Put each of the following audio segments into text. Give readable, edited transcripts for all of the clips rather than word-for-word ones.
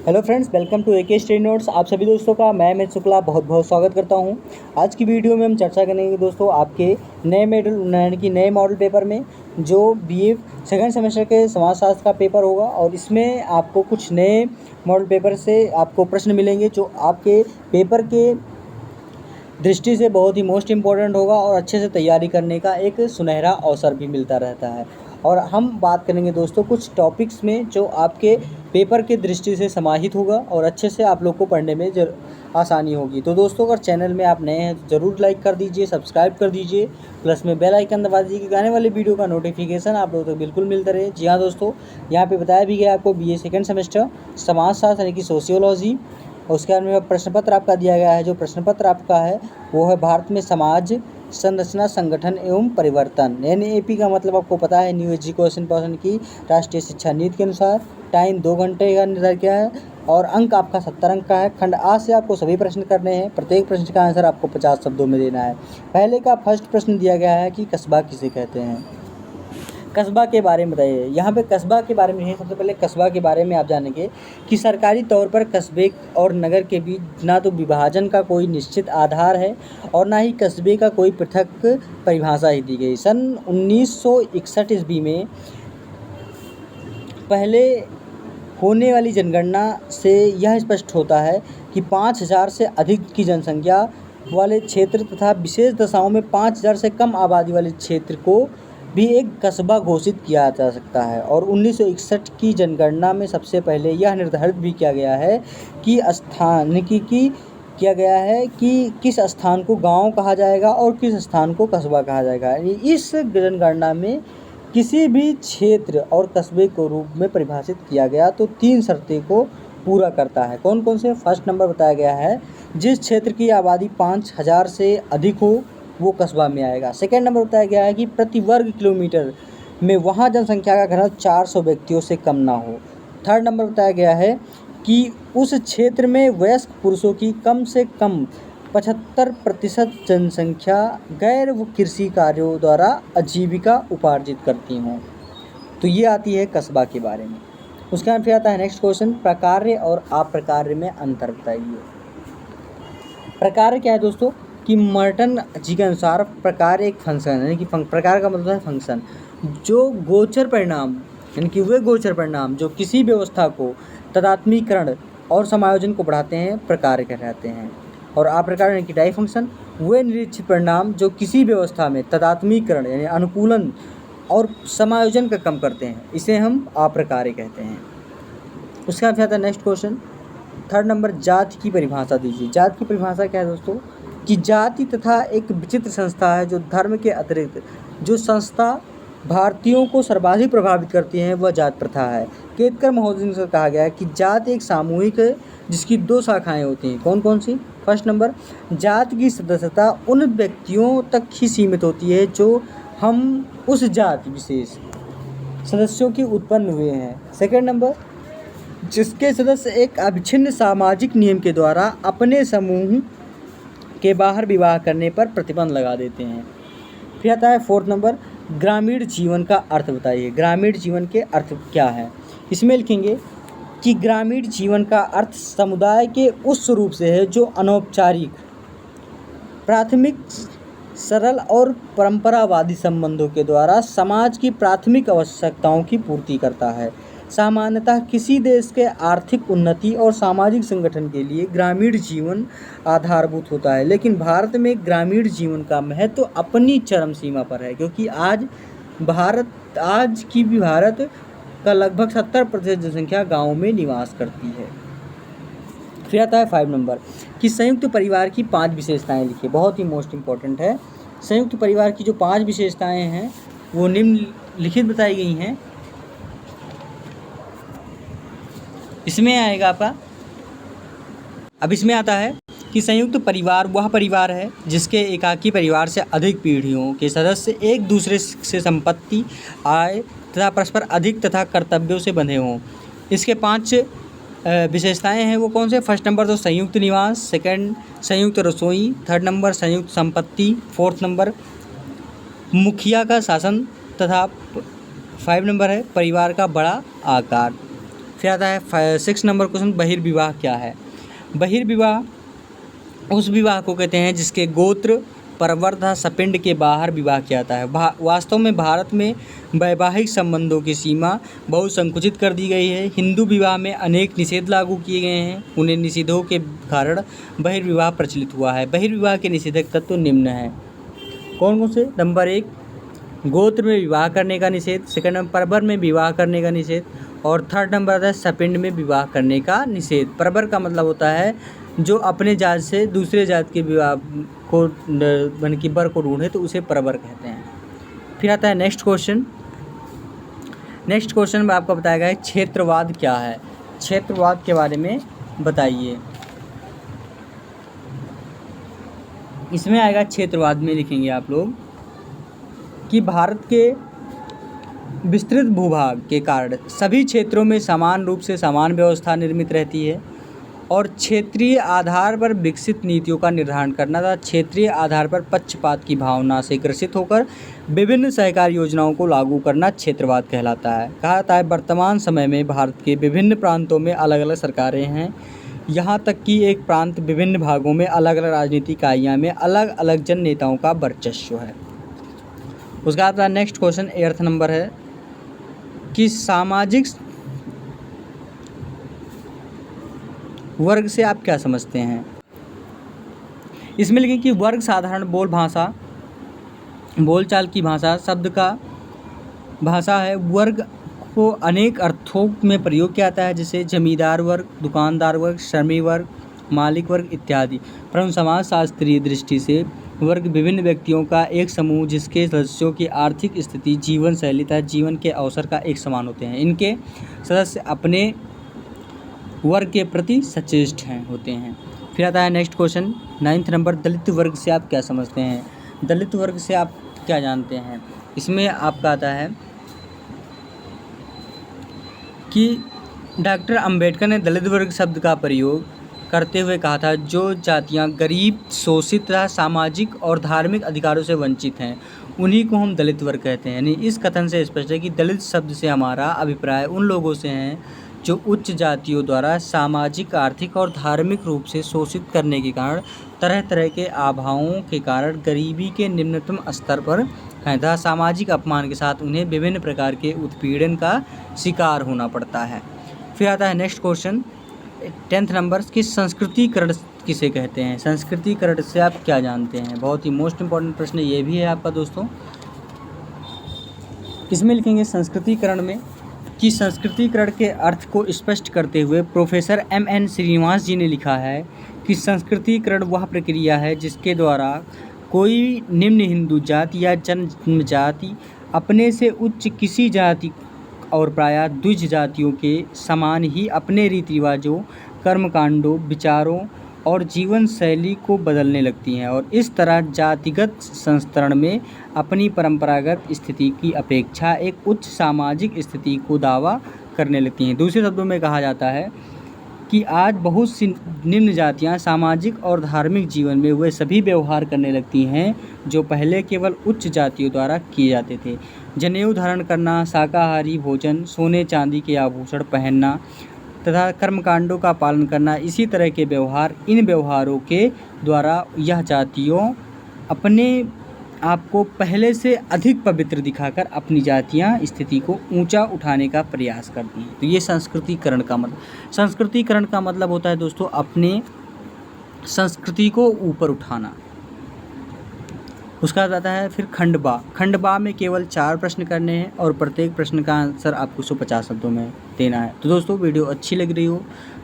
Hello friends, welcome to AK study notes. आप सभी दोस्तों का मैं अमित शुक्ला बहुत बहुत स्वागत करता हूं। आज की वीडियो में हम चर्चा करेंगे दोस्तों आपके नए मॉडल पेपर में जो बीए सेकंड सेमेस्टर के समाजशास्त्र का पेपर होगा और इसमें आपको कुछ नए मॉडल पेपर से आपको प्रश्न मिलेंगे जो आपके पेपर के दृष्टि से बहुत ही मोस्ट इम्पोर्टेंट होगा और अच्छे से तैयारी करने का एक सुनहरा अवसर भी मिलता रहता है। और हम बात करेंगे दोस्तों कुछ टॉपिक्स में जो आपके पेपर के दृष्टि से समाहित होगा और अच्छे से आप लोग को पढ़ने में आसानी होगी। तो दोस्तों अगर चैनल में आप नए हैं तो ज़रूर लाइक कर दीजिए, सब्सक्राइब कर दीजिए, प्लस में बेल आइकन दबा दीजिए कि आने वाले वीडियो का नोटिफिकेशन आप लोगों तक बिल्कुल मिलता रहे। जी हाँ दोस्तों, यहाँ पे बताया भी गया आपको बीए सेकंड सेमेस्टर समाजशास्त्र यानी कि सोशियोलॉजी, उसके बाद में प्रश्न पत्र आपका दिया गया है। जो प्रश्न पत्र आपका है वो है भारत में समाज संरचना संगठन एवं परिवर्तन, NAP का मतलब आपको पता है न्यू एजुकेशन पॉलिसी की राष्ट्रीय शिक्षा नीति के अनुसार। टाइम 2 घंटे का निर्धारित किया है और अंक आपका 70 अंक का है। खंड आ से आपको सभी प्रश्न करने हैं। प्रत्येक प्रश्न का आंसर आपको 50 शब्दों में देना है। पहले का फर्स्ट प्रश्न दिया गया है कि कस्बा किसे कहते हैं। कस्बा के बारे में बताइए। यहाँ पे कस्बा के बारे में है, सबसे पहले कस्बा के बारे में आप जानेंगे कि सरकारी तौर पर कस्बे और नगर के बीच ना तो विभाजन का कोई निश्चित आधार है और ना ही कस्बे का कोई पृथक परिभाषा ही दी गई। सन 1961 ईस्वी में पहले होने वाली जनगणना से यह स्पष्ट होता है कि 5000 से अधिक की जनसंख्या वाले क्षेत्र तथा विशेष दशाओं में 5000 से कम आबादी वाले क्षेत्र को भी एक कस्बा घोषित किया जा सकता है। और 1961 की जनगणना में सबसे पहले यह निर्धारित भी किया गया है कि किया गया है कि किस स्थान को गांव कहा जाएगा और किस स्थान को कस्बा कहा जाएगा। इस जनगणना में किसी भी क्षेत्र और कस्बे को रूप में परिभाषित किया गया तो 3 शर्तें को पूरा करता है। कौन कौन से? फर्स्ट नंबर बताया गया है जिस क्षेत्र की आबादी 5000 से अधिक हो वो कस्बा में आएगा। सेकेंड नंबर बताया गया है कि प्रति वर्ग किलोमीटर में वहाँ जनसंख्या का घनत्व 400 व्यक्तियों से कम ना हो। थर्ड नंबर बताया गया है कि उस क्षेत्र में वयस्क पुरुषों की कम से कम 75% जनसंख्या गैर कृषि कार्यों द्वारा आजीविका उपार्जित करती हों। तो ये आती है कस्बा के बारे में। उसके बाद फिर आता है नेक्स्ट क्वेश्चन, प्रकार्य और अप्रकार्य में अंतर बताइए। प्रकार्य क्या है दोस्तों कि मर्टन जी के अनुसार प्रकार एक फंक्शन यानी कि प्रकार का मतलब है फंक्शन जो गोचर परिणाम यानी कि वे गोचर परिणाम जो किसी व्यवस्था को तदात्मीकरण और समायोजन को बढ़ाते हैं प्रकार कहलाते हैं। और अप्रकार यानी कि डाई फंक्शन वे निरीक्षित परिणाम जो किसी व्यवस्था में तदात्मीकरण यानी अनुकूलन और समायोजन का कम करते हैं, इसे हम अप्रकार्य कहते हैं। उसके बाद आता है नेक्स्ट क्वेश्चन, थर्ड नंबर, जाति की परिभाषा दीजिए। जाति की परिभाषा क्या है दोस्तों कि जाति तथा एक विचित्र संस्था है जो धर्म के अतिरिक्त जो संस्था भारतीयों को सर्वाधिक प्रभावित करती है वह जात प्रथा है। केतकर महोदय से कहा गया है कि जाति एक सामूहिक है जिसकी 2 शाखाएं होती हैं। कौन कौन सी? फर्स्ट नंबर, जाति की सदस्यता उन व्यक्तियों तक ही सीमित होती है जो हम उस जाति विशेष सदस्यों के उत्पन्न हुए हैं। सेकेंड नंबर, जिसके सदस्य एक अविच्छिन्न सामाजिक नियम के द्वारा अपने समूह के बाहर विवाह करने पर प्रतिबंध लगा देते हैं। फिर आता है फोर्थ नंबर, ग्रामीण जीवन का अर्थ बताइए। ग्रामीण जीवन के अर्थ क्या है? इसमें लिखेंगे कि ग्रामीण जीवन का अर्थ समुदाय के उस स्वरूप से है जो अनौपचारिक, प्राथमिक, सरल और परंपरावादी संबंधों के द्वारा समाज की प्राथमिक आवश्यकताओं की पूर्ति करता है। सामान्यतः किसी देश के आर्थिक उन्नति और सामाजिक संगठन के लिए ग्रामीण जीवन आधारभूत होता है, लेकिन भारत में ग्रामीण जीवन का महत्व अपनी चरम सीमा पर है क्योंकि आज भारत का लगभग 70% जनसंख्या गाँव में निवास करती है। फिर आता है 5 नंबर कि संयुक्त परिवार की 5 विशेषताएं लिखिए। बहुत ही मोस्ट इम्पोर्टेंट है। संयुक्त परिवार की जो 5 विशेषताएं हैं वो निम्नलिखित बताई गई हैं। इसमें आएगा आपका, अब इसमें आता है कि संयुक्त परिवार वह परिवार है जिसके एकाकी परिवार से अधिक पीढ़ियों के सदस्य एक दूसरे से संपत्ति, आय तथा परस्पर अधिक तथा कर्तव्यों से बंधे हों। इसके 5 विशेषताएं हैं वो कौन से? फर्स्ट नंबर तो संयुक्त निवास, सेकंड संयुक्त रसोई, थर्ड नंबर संयुक्त संपत्ति, फोर्थ नंबर मुखिया का शासन तथा 5 नंबर है परिवार का बड़ा आकार। फिर आता है 6 नंबर क्वेश्चन, बहिर्विवाह क्या है। बहिर्विवाह उस विवाह को कहते हैं जिसके गोत्र, परवर तथा सपिंड के बाहर विवाह किया जाता है। वास्तव में भारत में वैवाहिक संबंधों की सीमा बहुत संकुचित कर दी गई है। हिंदू विवाह में अनेक निषेध लागू किए गए हैं। उन्हें निषेधों के कारण बहिर्विवाह प्रचलित हुआ है। बहिर्विवाह के निषेधक तत्व निम्न हैं। कौन कौन से? नंबर 1, गोत्र में विवाह करने का निषेध। सेकंड नंबर, परवर में विवाह करने का निषेध। और थर्ड नंबर आता है सपिंड में विवाह करने का निषेध। परवर का मतलब होता है जो अपने जात से दूसरे जात के विवाह को यानी कि बर को ढूंढे तो उसे परवर कहते हैं। फिर आता है नेक्स्ट क्वेश्चन। नेक्स्ट क्वेश्चन में आपको बताया गया है क्षेत्रवाद क्या है। क्षेत्रवाद के बारे में बताइए। इसमें आएगा क्षेत्रवाद में लिखेंगे आप लोग कि भारत के विस्तृत भूभाग के कारण सभी क्षेत्रों में समान रूप से समान व्यवस्था निर्मित रहती है और क्षेत्रीय आधार पर विकसित नीतियों का निर्धारण करना तथा क्षेत्रीय आधार पर पक्षपात की भावना से ग्रसित होकर विभिन्न सहकारी योजनाओं को लागू करना क्षेत्रवाद कहलाता है। कहा जाता है वर्तमान समय में भारत के विभिन्न प्रांतों में अलग अलग सरकारें हैं, यहाँ तक कि एक प्रांत विभिन्न भागों में अलग अलग राजनीतिक इकाइयाँ में अलग अलग जन नेताओं का वर्चस्व है। उसका बाद नेक्स्ट क्वेश्चन 8 नंबर है कि सामाजिक वर्ग से आप क्या समझते हैं। इसमें लिखें कि वर्ग साधारण बोलचाल की भाषा शब्द का भाषा है। वर्ग को अनेक अर्थों में प्रयोग किया जाता है, जैसे जमींदार वर्ग, दुकानदार वर्ग, श्रमिक वर्ग, मालिक वर्ग इत्यादि। परंतु समाजशास्त्रीय दृष्टि से वर्ग विभिन्न व्यक्तियों का एक समूह जिसके सदस्यों की आर्थिक स्थिति, जीवन शैली तथा जीवन के अवसर का एक समान होते हैं। इनके सदस्य अपने वर्ग के प्रति सचेष्ट होते हैं। फिर आता है नेक्स्ट क्वेश्चन 9 नंबर, दलित वर्ग से आप क्या समझते हैं। दलित वर्ग से आप क्या जानते हैं। इसमें आपका आता है कि डॉक्टर अंबेडकर ने दलित वर्ग शब्द का प्रयोग करते हुए कहा था जो जातियां गरीब, शोषित तथा सामाजिक और धार्मिक अधिकारों से वंचित हैं उन्हीं को हम दलित वर्ग कहते हैं। यानी इस कथन से स्पष्ट है कि दलित शब्द से हमारा अभिप्राय उन लोगों से है जो उच्च जातियों द्वारा सामाजिक, आर्थिक और धार्मिक रूप से शोषित करने के कारण तरह तरह के अभावों के कारण गरीबी के निम्नतम स्तर पर हैं तथा सामाजिक अपमान के साथ उन्हें विभिन्न प्रकार के उत्पीड़न का शिकार होना पड़ता है। फिर आता है नेक्स्ट क्वेश्चन 10 नंबर की संस्कृतिकरण किसे कहते हैं। संस्कृतिकरण से आप क्या जानते हैं। बहुत ही मोस्ट इम्पॉर्टेंट प्रश्न ये भी है आपका दोस्तों। इसमें लिखेंगे संस्कृतिकरण में कि संस्कृतिकरण के अर्थ को स्पष्ट करते हुए प्रोफेसर M.N. श्रीनिवास जी ने लिखा है कि संस्कृतिकरण वह प्रक्रिया है जिसके द्वारा कोई निम्न हिंदू जाति या जनजाति अपने से उच्च किसी जाति और प्रायः द्विज जातियों के समान ही अपने रीति रिवाजों, कर्मकांडों, विचारों और जीवन शैली को बदलने लगती हैं और इस तरह जातिगत संस्तरण में अपनी परंपरागत स्थिति की अपेक्षा एक उच्च सामाजिक स्थिति को दावा करने लगती हैं। दूसरे शब्दों में कहा जाता है कि आज बहुत सी निम्न जातियां सामाजिक और धार्मिक जीवन में वे सभी व्यवहार करने लगती हैं जो पहले केवल उच्च जातियों द्वारा किए जाते थे। जनेऊ धारण करना, शाकाहारी भोजन, सोने चांदी के आभूषण पहनना तथा कर्मकांडों का पालन करना, इसी तरह के व्यवहार, इन व्यवहारों के द्वारा यह जातियों अपने आपको पहले से अधिक पवित्र दिखाकर अपनी जातीय स्थिति को ऊंचा उठाने का प्रयास करती हैं। तो ये संस्कृतिकरण का मतलब होता है दोस्तों अपने संस्कृति को ऊपर उठाना। उसका आता है फिर खंडबा में केवल 4 प्रश्न करने हैं और प्रत्येक प्रश्न का आंसर आपको 150 शब्दों में देना है। तो दोस्तों वीडियो अच्छी लग रही हो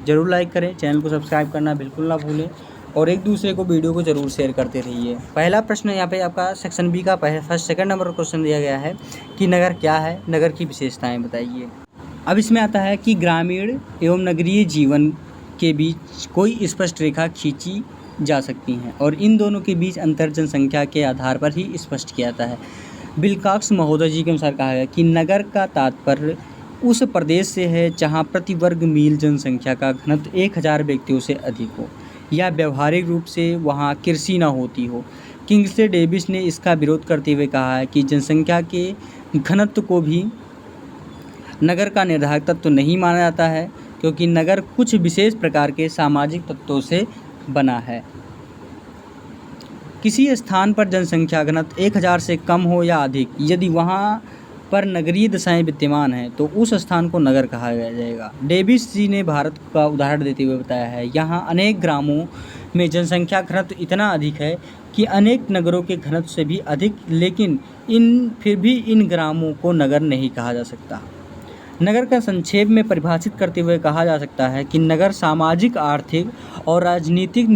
ज़रूर लाइक करें, चैनल को सब्सक्राइब करना बिल्कुल ना भूलें और एक दूसरे को वीडियो को ज़रूर शेयर करते रहिए। पहला प्रश्न यहाँ पे आपका सेक्शन बी का सेकंड नंबर क्वेश्चन दिया गया है कि नगर क्या है, नगर की विशेषताएं बताइए। अब इसमें आता है कि ग्रामीण एवं नगरीय जीवन के बीच कोई स्पष्ट रेखा खींची जा सकती हैं और इन दोनों के बीच अंतर जनसंख्या के आधार पर ही स्पष्ट किया जाता है। विल्कॉक्स महोदय जी के अनुसार कहा गया कि नगर का तात्पर्य उस प्रदेश से है जहाँ प्रति वर्ग मील जनसंख्या का घनत्व 1000 व्यक्तियों से अधिक हो या व्यवहारिक रूप से वहाँ कृषि न होती हो। किंग्सले डेविस ने इसका विरोध करते हुए कहा है कि जनसंख्या के घनत्व को भी नगर का निर्धारक तत्व नहीं माना जाता है, क्योंकि नगर कुछ विशेष प्रकार के सामाजिक तत्वों से बना है। किसी स्थान पर जनसंख्या घनत्व 1000 से कम हो या अधिक, यदि वहाँ पर नगरीय दशाएं विद्यमान हैं तो उस स्थान को नगर कहा जाएगा। डेविस जी ने भारत का उदाहरण देते हुए बताया है, यहाँ अनेक ग्रामों में जनसंख्या घनत्व इतना अधिक है कि अनेक नगरों के घनत्व से भी अधिक, लेकिन फिर भी इन ग्रामों को नगर नहीं कहा जा सकता। नगर का संक्षेप में परिभाषित करते हुए कहा जा सकता है कि नगर सामाजिक, आर्थिक और राजनीतिक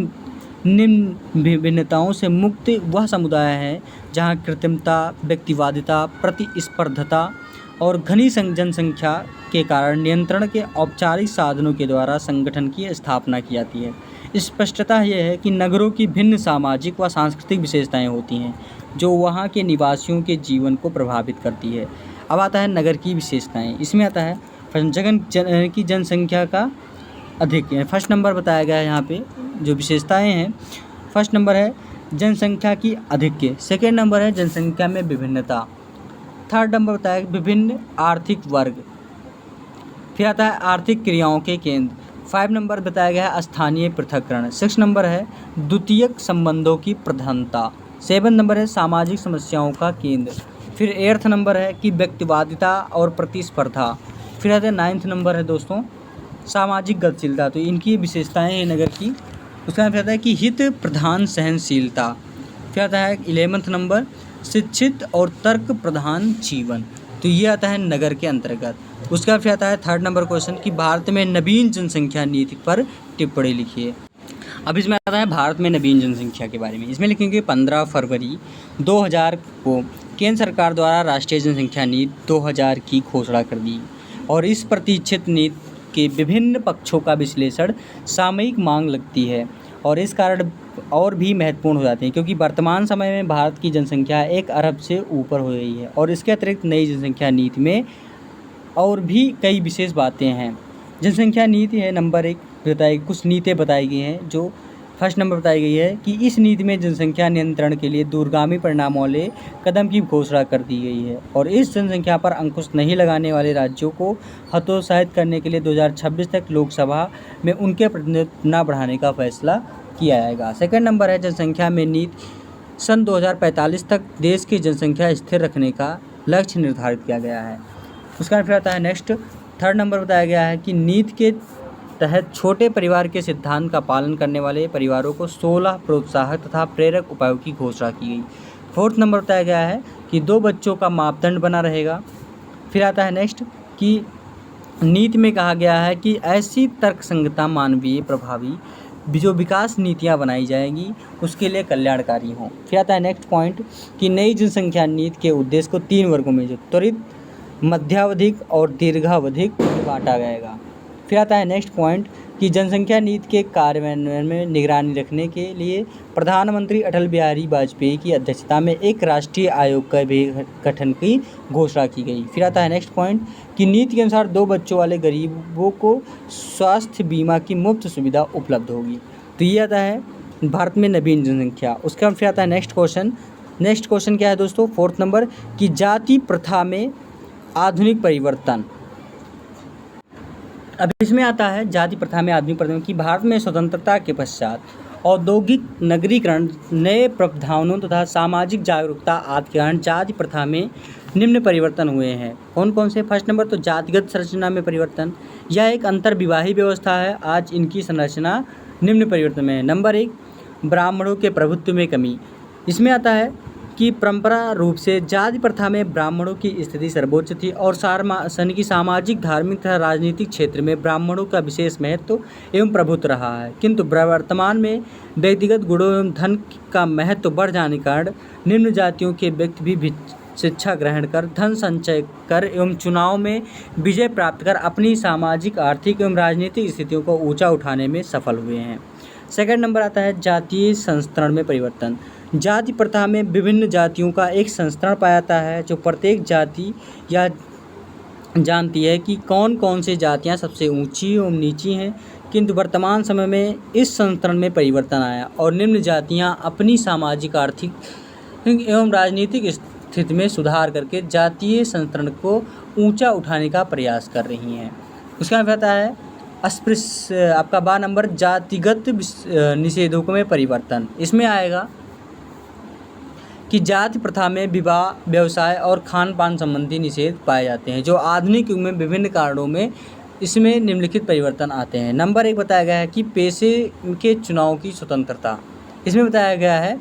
निम्न भिन्नताओं से मुक्त वह समुदाय है जहाँ कृत्रिमता, व्यक्तिवादिता, प्रतिस्पर्धता और घनी जनसंख्या के कारण नियंत्रण के औपचारिक साधनों के द्वारा संगठन की स्थापना की जाती है। स्पष्टता यह है कि नगरों की भिन्न सामाजिक व सांस्कृतिक विशेषताएं होती हैं जो वहाँ के निवासियों के जीवन को प्रभावित करती है। अब आता है नगर की विशेषताएं। इसमें आता है जगह की जनसंख्या का अधिक है। फर्स्ट नंबर बताया गया है यहाँ पे जो विशेषताएं हैं। फर्स्ट नंबर है जनसंख्या की अधिक्य, सेकेंड नंबर है जनसंख्या में विभिन्नता, थर्ड नंबर बताया विभिन्न आर्थिक वर्ग, फिर आता है आर्थिक क्रियाओं के केंद्र, 5 नंबर बताया गया है स्थानीय पृथक्करण, 6 नंबर है द्वितीयक संबंधों की प्रधानता, 7 नंबर है सामाजिक समस्याओं का केंद्र, फिर 8 नंबर है कि व्यक्तिवादिता और प्रतिस्पर्धा, फिर आता है 9 नंबर है दोस्तों सामाजिक गतिशीलता। तो इनकी विशेषताएं हैं नगर की। उसके बाद फिर आता है कि हित प्रधान सहनशीलता, फिर आता है 11 नंबर शिक्षित और तर्क प्रधान जीवन। तो ये आता है नगर के अंतर्गत। उसके बाद फिर आता है 3rd नंबर क्वेश्चन कि भारत में नवीन जनसंख्या नीति पर टिप्पणी लिखिए। अब इसमें आता है भारत में नवीन जनसंख्या के बारे में। इसमें लिखेंगे 15 फरवरी 2000 को केंद्र सरकार द्वारा राष्ट्रीय जनसंख्या नीति 2000 की घोषणा कर दी और इस प्रतीक्षित नीति के विभिन्न पक्षों का विश्लेषण सामयिक मांग लगती है और इस कारण और भी महत्वपूर्ण हो जाते हैं, क्योंकि वर्तमान समय में भारत की जनसंख्या 1 अरब से ऊपर हो रही है और इसके अतिरिक्त नई जनसंख्या नीति में और भी कई विशेष बातें हैं। जनसंख्या नीति है नंबर 1 बताई, कुछ नीतियाँ बताई गई हैं। जो फर्स्ट नंबर बताई गई है कि इस नीति में जनसंख्या नियंत्रण के लिए दूरगामी परिणामों वाले कदम की घोषणा कर दी गई है और इस जनसंख्या पर अंकुश नहीं लगाने वाले राज्यों को हतोत्साहित करने के लिए 2026 तक लोकसभा में उनके प्रतिनिधित्व न बढ़ाने का फैसला किया जाएगा। सेकंड नंबर है जनसंख्या में नीति सन 2045 तक देश की जनसंख्या स्थिर रखने का लक्ष्य निर्धारित किया गया है। उसका फिर आता है नेक्स्ट 3rd नंबर बताया गया है कि नीति के तहत छोटे परिवार के सिद्धांत का पालन करने वाले परिवारों को 16 प्रोत्साहक तथा प्रेरक उपायों की घोषणा की गई। 4th नंबर बताया गया है कि 2 बच्चों का मापदंड बना रहेगा। फिर आता है नेक्स्ट कि नीति में कहा गया है कि ऐसी तर्कसंगता मानवीय प्रभावी जो विकास नीतियाँ बनाई जाएंगी उसके लिए कल्याणकारी हों। फिर आता है नेक्स्ट पॉइंट कि नई जनसंख्या नीति के उद्देश्य को 3 वर्गों में जो त्वरित, मध्यावधिक और दीर्घावधिक बांटा जाएगा। फिर आता है नेक्स्ट पॉइंट कि जनसंख्या नीति के कार्यान्वयन में निगरानी रखने के लिए प्रधानमंत्री अटल बिहारी वाजपेयी की अध्यक्षता में एक राष्ट्रीय आयोग का भी गठन की घोषणा की गई। फिर आता है नेक्स्ट पॉइंट कि नीति के अनुसार 2 बच्चों वाले गरीबों को स्वास्थ्य बीमा की मुफ्त सुविधा उपलब्ध होगी। तो ये आता है भारत में नवीन जनसंख्या। उसके बाद फिर आता है नेक्स्ट क्वेश्चन क्या है दोस्तों 4th नंबर कि जाति प्रथा में आधुनिक परिवर्तन। अब इसमें आता है जाति प्रथा में आधुनिक परिवर्तन कि भारत में स्वतंत्रता के पश्चात औद्योगिक नगरीकरण, नए प्रावधानों तथा सामाजिक जागरूकता आदि के कारण जाति प्रथा में निम्न परिवर्तन हुए हैं। कौन कौन से? फर्स्ट नंबर तो जातिगत संरचना में परिवर्तन, यह एक अंतर्विवाही व्यवस्था है, आज इनकी संरचना निम्न परिवर्तन में है। नंबर 1 ब्राह्मणों के प्रभुत्व में कमी। इसमें आता है कि परंपरा रूप से जाति प्रथा में ब्राह्मणों की स्थिति सर्वोच्च थी और सन की सामाजिक, धार्मिक तथा राजनीतिक क्षेत्र में ब्राह्मणों का विशेष महत्व एवं प्रभुत्व रहा है, किंतु वर्तमान में व्यक्तिगत गुणों एवं धन का महत्व बढ़ जाने के कारण निम्न जातियों के व्यक्ति भी शिक्षा ग्रहण कर, धन संचय कर एवं चुनाव में विजय प्राप्त कर अपनी सामाजिक, आर्थिक एवं राजनीतिक स्थितियों को ऊंचा उठाने में सफल हुए हैं। सेकंड नंबर आता है जातीय संस्करण में परिवर्तन। जाति प्रथा में विभिन्न जातियों का एक संस्करण पाया जाता है जो प्रत्येक जाति या जानती है कि कौन कौन से जातियां सबसे ऊंची एवं नीची हैं, किंतु वर्तमान समय में इस संस्करण में परिवर्तन आया और निम्न जातियां अपनी सामाजिक, आर्थिक एवं राजनीतिक स्थिति में सुधार करके जातीय संतरण को ऊंचा उठाने का प्रयास कर रही हैं। उसका मतलब आता है अस्पृश्य, आपका 12 नंबर जातिगत निषेधों में परिवर्तन। इसमें आएगा कि जाति प्रथा में विवाह, व्यवसाय और खान पान संबंधी निषेध पाए जाते हैं, जो आधुनिक युग में विभिन्न कारणों में इसमें निम्नलिखित परिवर्तन आते हैं। नंबर 1 बताया गया है कि पेशे के चुनाव की स्वतंत्रता। इसमें बताया गया है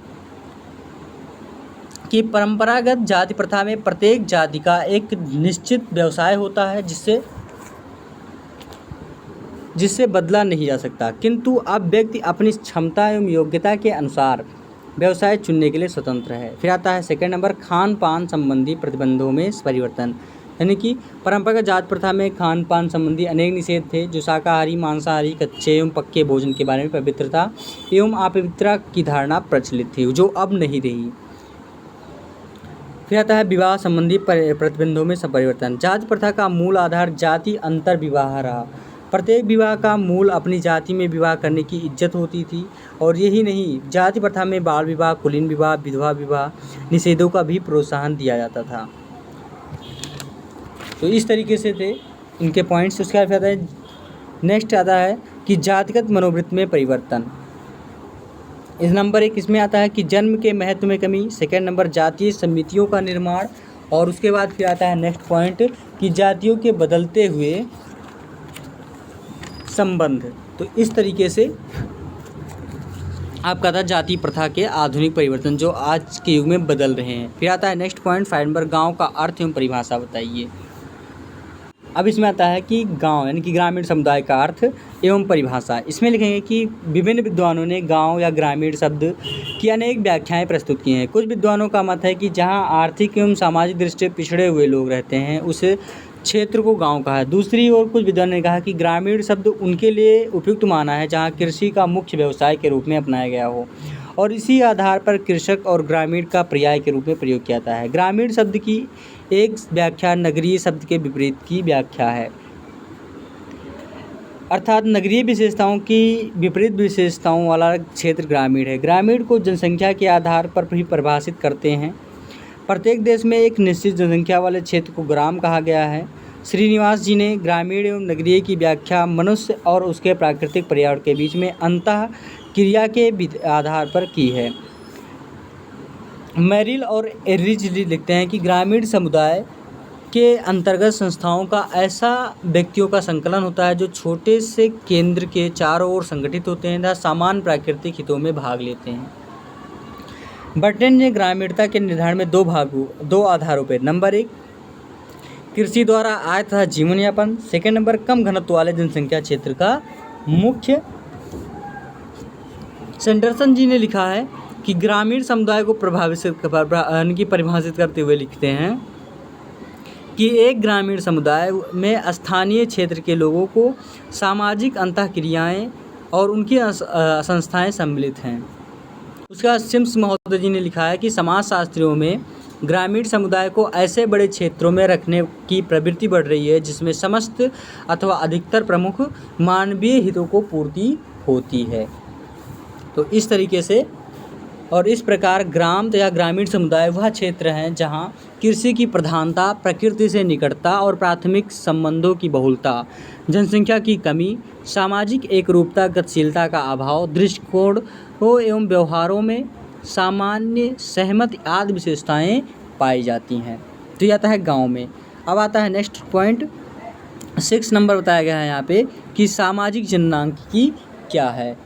कि परंपरागत जाति प्रथा में प्रत्येक जाति का एक निश्चित व्यवसाय होता है जिससे बदला नहीं जा सकता, किंतु अब व्यक्ति अपनी क्षमता एवं योग्यता के अनुसार व्यवसाय चुनने के लिए स्वतंत्र है। फिर आता है सेकंड नंबर खान पान संबंधी प्रतिबंधों में परिवर्तन, यानी कि परंपरागत जाति प्रथा में खान पान संबंधी अनेक निषेध थे, जो शाकाहारी, मांसाहारी, कच्चे एवं पक्के भोजन के बारे में पवित्रता एवं अपवित्रता की धारणा प्रचलित थी, जो अब नहीं रही। फिर आता है विवाह संबंधी प्रतिबंधों में परिवर्तन। जाति प्रथा का मूल आधार जाति अंतर विवाह रहा। प्रत्येक विवाह का मूल अपनी जाति में विवाह करने की इज्जत होती थी, और यही नहीं, जाति प्रथा में बाल विवाह, कुलीन विवाह, विधवा विवाह निषेधों का भी प्रोत्साहन दिया जाता था। तो इस तरीके से थे इनके पॉइंट्स। उसके बाद आता है नेक्स्ट आता है कि जातिगत मनोवृत्ति में परिवर्तन। इस नंबर 1 इसमें आता है कि जन्म के महत्व में कमी। सेकंड नंबर जातीय समितियों का निर्माण, और उसके बाद फिर आता है नेक्स्ट पॉइंट कि जातियों के बदलते हुए संबंध। तो इस तरीके से आपका था जाति प्रथा के आधुनिक परिवर्तन जो आज के युग में बदल रहे हैं। फिर आता है नेक्स्ट पॉइंट 5 नंबर गाँव का अर्थ एवं परिभाषा बताइए। अब इसमें आता है कि गांव यानी कि ग्रामीण समुदाय का अर्थ एवं परिभाषा। इसमें लिखेंगे कि विभिन्न विद्वानों ने गांव या ग्रामीण शब्द की अनेक व्याख्याएं प्रस्तुत की हैं। कुछ विद्वानों का मत है कि जहां आर्थिक एवं सामाजिक दृष्टि से पिछड़े हुए लोग रहते हैं उस क्षेत्र को गांव कहा है। दूसरी ओर कुछ विद्वानों ने कहा कि ग्रामीण शब्द उनके लिए उपयुक्त माना है जहाँ कृषि का मुख्य व्यवसाय के रूप में अपनाया गया हो, और इसी आधार पर कृषक और ग्रामीण का पर्याय के रूप में प्रयोग किया जाता है। ग्रामीण शब्द की एक व्याख्या नगरीय शब्द के विपरीत की व्याख्या है, अर्थात नगरीय विशेषताओं की विपरीत विशेषताओं वाला क्षेत्र ग्रामीण है। ग्रामीण को जनसंख्या के आधार पर भी परिभाषित करते हैं। प्रत्येक देश में एक निश्चित जनसंख्या वाले क्षेत्र को ग्राम कहा गया है। श्रीनिवास जी ने ग्रामीण एवं नगरीय की व्याख्या मनुष्य और उसके प्राकृतिक पर्यावरण के बीच में अंतः क्रिया के आधार पर की है। मेरिल और एरिज लिखते हैं कि ग्रामीण समुदाय के अंतर्गत संस्थाओं का ऐसा व्यक्तियों का संकलन होता है जो छोटे से केंद्र के चारों ओर संगठित होते हैं तथा समान प्राकृतिक हितों में भाग लेते हैं। बर्टन ने ग्रामीणता के निर्धारण में दो आधारों पर, नंबर 1 कृषि द्वारा आय तथा जीवन यापन, सेकेंड नंबर कम घनत्व वाले जनसंख्या क्षेत्र का मुख्य। सैंडरसन जी ने लिखा है कि ग्रामीण समुदाय को परिभाषित करते हुए लिखते हैं कि एक ग्रामीण समुदाय में स्थानीय क्षेत्र के लोगों को सामाजिक अंतःक्रियाएं और उनकी संस्थाएं सम्मिलित हैं। उसके बाद सिम्स महोदय जी ने लिखा है कि समाजशास्त्रियों में ग्रामीण समुदाय को ऐसे बड़े क्षेत्रों में रखने की प्रवृत्ति बढ़ रही है जिसमें समस्त अथवा अधिकतर प्रमुख मानवीय हितों को पूर्ति होती है। तो इस तरीके से और इस प्रकार ग्राम या ग्रामीण समुदाय वह क्षेत्र हैं जहां कृषि की प्रधानता, प्रकृति से निकटता और प्राथमिक संबंधों की बहुलता, जनसंख्या की कमी, सामाजिक एकरूपता, गतिशीलता का अभाव, दृष्टिकोणों एवं व्यवहारों में सामान्य सहमति आदि विशेषताएं पाई जाती हैं। तो ये आता है गाँव में। अब आता है नेक्स्ट पॉइंट 6 नंबर बताया गया है यहाँ पे कि सामाजिक जननांकिकी क्या है।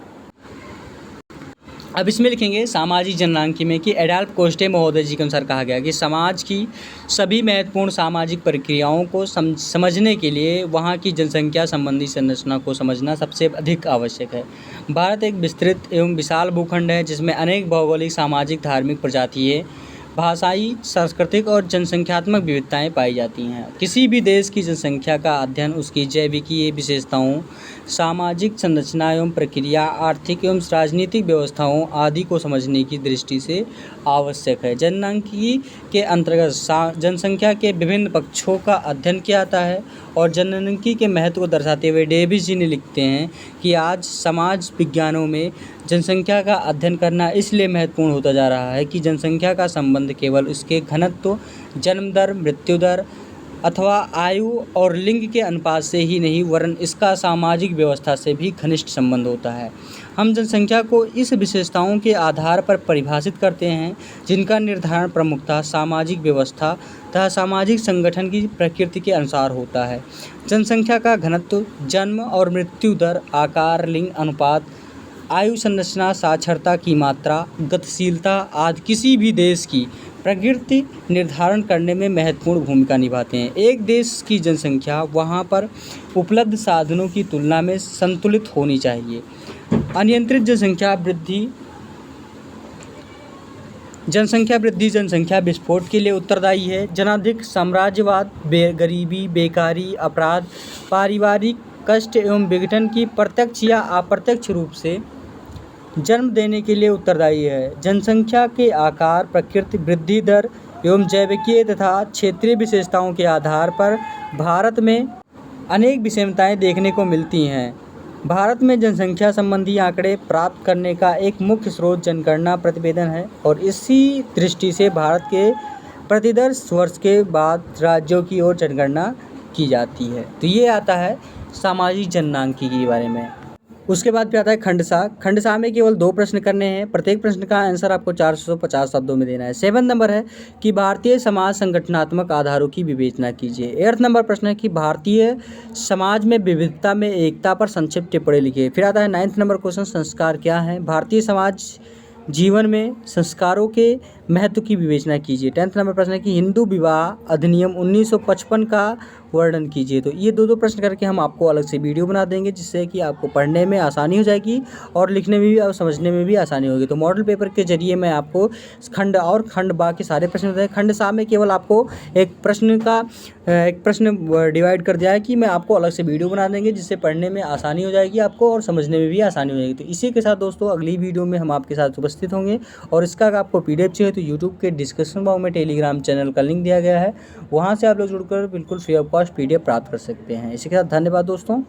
अब इसमें लिखेंगे सामाजिक जननांकिकी में कि एडल्फ कोस्टे महोदय जी के अनुसार कहा गया कि समाज की सभी महत्वपूर्ण सामाजिक प्रक्रियाओं को समझने के लिए वहाँ की जनसंख्या संबंधी संरचना को समझना सबसे अधिक आवश्यक है। भारत एक विस्तृत एवं विशाल भूखंड है जिसमें अनेक भौगोलिक, सामाजिक, धार्मिक, प्रजातीय, भाषाई, सांस्कृतिक और जनसंख्यात्मक विविधताएं पाई जाती हैं। किसी भी देश की जनसंख्या का अध्ययन उसकी जैविकीय विशेषताओं, सामाजिक संरचना एवं प्रक्रिया, आर्थिक एवं राजनीतिक व्यवस्थाओं आदि को समझने की दृष्टि से आवश्यक है। जननांकिकी के अंतर्गत जनसंख्या के विभिन्न पक्षों का अध्ययन किया जाता है और जननांकिकी के महत्व को दर्शाते हुए डेविस जी ने लिखते हैं कि आज समाज विज्ञानों में जनसंख्या का अध्ययन करना इसलिए महत्वपूर्ण होता जा रहा है कि जनसंख्या का संबंध केवल उसके घनत्व, जन्म दर, मृत्यु दर अथवा आयु और लिंग के अनुपात से ही नहीं वरन इसका सामाजिक व्यवस्था से भी घनिष्ठ संबंध होता है। हम जनसंख्या को इस विशेषताओं के आधार पर परिभाषित करते हैं जिनका निर्धारण प्रमुखतः सामाजिक व्यवस्था तथा सामाजिक संगठन की प्रकृति के अनुसार होता है। जनसंख्या का घनत्व, जन्म और मृत्यु दर, आकार, लिंग अनुपात, आयु संरचना, साक्षरता की मात्रा, गतिशीलता आदि किसी भी देश की प्रकृति निर्धारण करने में महत्वपूर्ण भूमिका निभाते हैं। एक देश की जनसंख्या वहाँ पर उपलब्ध साधनों की तुलना में संतुलित होनी चाहिए। अनियंत्रित जनसंख्या वृद्धि जनसंख्या विस्फोट के लिए उत्तरदायी है। जनाधिक साम्राज्यवाद, गरीबी, बेकारी, अपराध, पारिवारिक कष्ट एवं विघटन की प्रत्यक्ष या अप्रत्यक्ष रूप से जन्म देने के लिए उत्तरदायी है। जनसंख्या के आकार, प्रकृति, वृद्धि दर एवं जैविकीय तथा क्षेत्रीय विशेषताओं के आधार पर भारत में अनेक विषमताएं देखने को मिलती हैं। भारत में जनसंख्या संबंधी आंकड़े प्राप्त करने का एक मुख्य स्रोत जनगणना प्रतिवेदन है और इसी दृष्टि से भारत के प्रति 10 वर्ष के बाद राज्यों की ओर जनगणना की जाती है। तो ये आता है सामाजिक जननांकी के बारे में। उसके बाद फिर आता है खंडसा। खंडसा में केवल 2 प्रश्न करने हैं। प्रत्येक प्रश्न का आंसर आपको 450 शब्दों में देना है। 7 नंबर है कि भारतीय समाज संगठनात्मक आधारों की विवेचना कीजिए। 8 नंबर प्रश्न है कि भारतीय समाज में विविधता में एकता पर संक्षिप्त टिप्पणी लिखिए। फिर आता है 9 नंबर क्वेश्चन, संस्कार क्या है। भारतीय समाज जीवन में संस्कारों के महत्व की विवेचना कीजिए। 10 नंबर प्रश्न है कि हिंदू विवाह अधिनियम 1955 का वर्णन कीजिए। तो ये 2 प्रश्न करके हम आपको अलग से वीडियो बना देंगे जिससे कि आपको पढ़ने में आसानी हो जाएगी और लिखने में भी और समझने में भी आसानी होगी। तो मॉडल पेपर के जरिए मैं आपको खंड बाकी सारे प्रश्न बताए। खंड सा में केवल आपको एक प्रश्न डिवाइड कर दिया है कि मैं आपको अलग से वीडियो बना देंगे जिससे पढ़ने में आसानी हो जाएगी आपको और समझने में भी आसानी हो जाएगी। तो इसी के साथ दोस्तों अगली वीडियो में हम आपके साथ उपस्थित होंगे और इसका अगर आपको PDF चाहिए तो यूट्यूब के डिस्क्रिप्शन बॉक्स में टेलीग्राम चैनल का लिंक दिया गया है, वहाँ से आप लोग जुड़कर बिल्कुल फ्री ऑफ कॉस्ट PDF प्राप्त कर सकते हैं। इसी के साथ धन्यवाद दोस्तों।